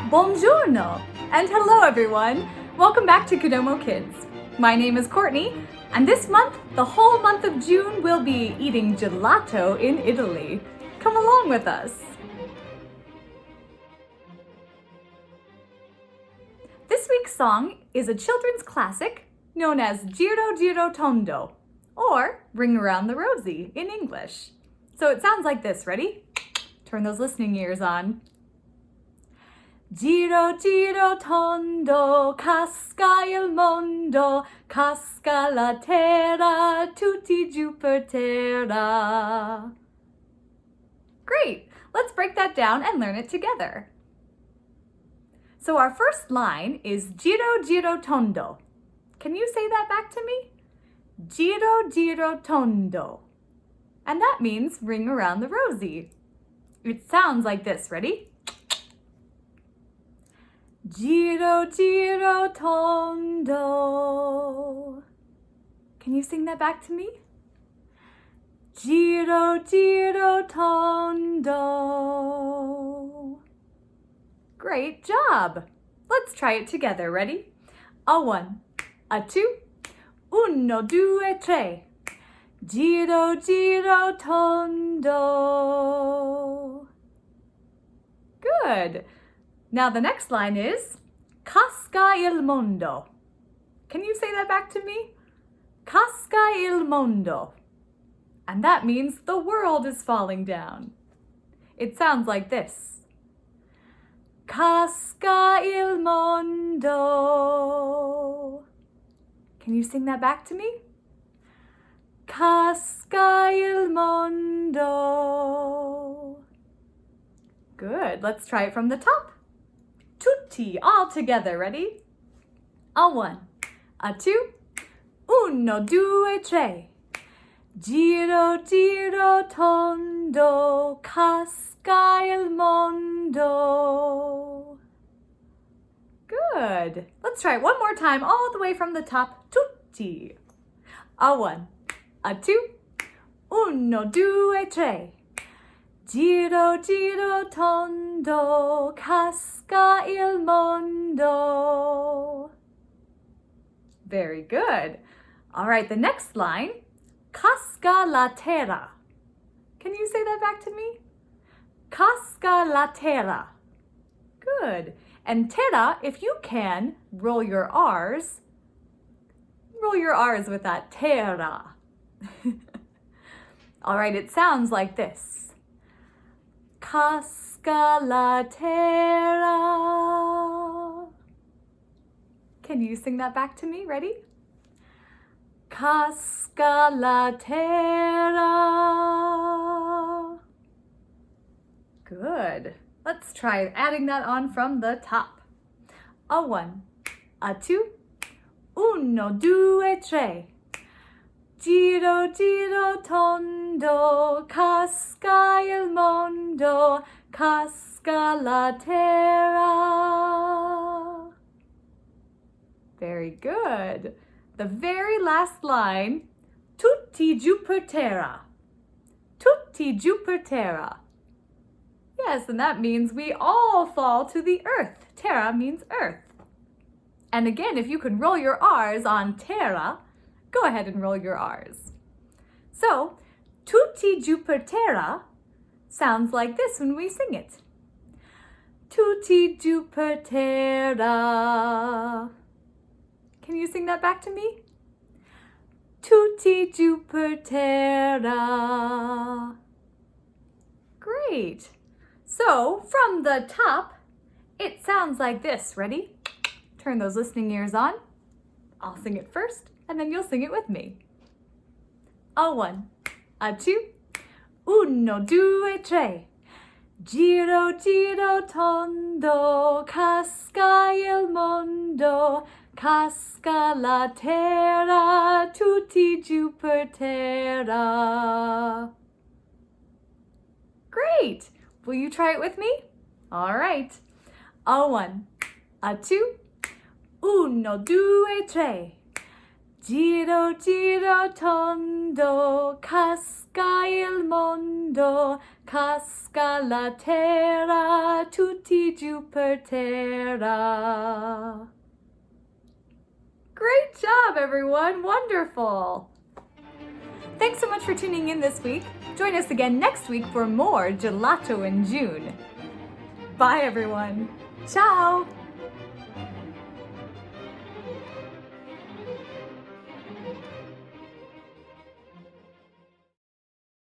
Buongiorno! And hello everyone! Welcome back to Kodomo Kids. My name is Courtney, and this month, the whole month of June, we'll be eating gelato in Italy. Come along with us! This week's song is a children's classic known as Giro Giro Tondo, or Ring Around the Rosie in English. So it sounds like this, ready? Turn those listening ears on. Giro Giro Tondo, Casca El Mondo, Casca La Terra, Tutti Du Patera. Great! Let's break that down and learn it together. So our first line is Giro Giro Tondo. Can you say that back to me? Giro Giro Tondo. And that means ring around the Rosie. It sounds like this, ready? Giro Giro Tondo. Can you sing that back to me? Giro Giro Tondo. Great job! Let's try it together, ready? A one, a two, uno, due, tre. Giro Giro Tondo. Good! Now the next line is Casca El Mondo. Can you say that back to me? Casca El Mondo. And that means the world is falling down. It sounds like this. Casca El Mondo. Can you sing that back to me? Casca El Mondo. Good. Let's try it from the top. Tutti, all together, ready? A one, a two, uno, due, tre. Giro, giro, tondo, casca el mondo. Good. Let's try it one more time, all the way from the top. Tutti. A one, a two, uno, due, tre. Giro, giro, tondo, casca il mondo. Very good. All right, the next line, Casca La Terra. Can you say that back to me? Casca La Terra. Good. And terra, if you can, roll your R's. Roll your R's with that, terra. All right, it sounds like this. Casca La Terra. Can you sing that back to me? Ready? Casca La Terra. Good. Let's try adding that on from the top. A one, a two, uno, due, tre. Giro, giro, tondo, casca il mondo, casca la terra. Very good. The very last line, Tutti Du Patera. Tutti Du Patera. Yes, and that means we all fall to the earth. Terra means earth. And again, if you can roll your R's on terra, go ahead and roll your R's. So, Tutti Du Patera sounds like this when we sing it. Tutti Du Patera. Can you sing that back to me? Tutti Du Patera. Great. So, from the top, it sounds like this. Ready? Turn those listening ears on. I'll sing it first, and then you'll sing it with me. A one, a two, uno, due, tre. Giro, giro, tondo, casca il mondo, casca la terra, tutti giù per terra. Great! Will you try it with me? All right. A one, a two, uno, due, tre. Giro Giro Tondo, Casca El Mondo, Casca La Terra, Tutti Du Patera. Great job, everyone. Wonderful. Thanks so much for tuning in this week. Join us again next week for more gelato in June. Bye, everyone. Ciao.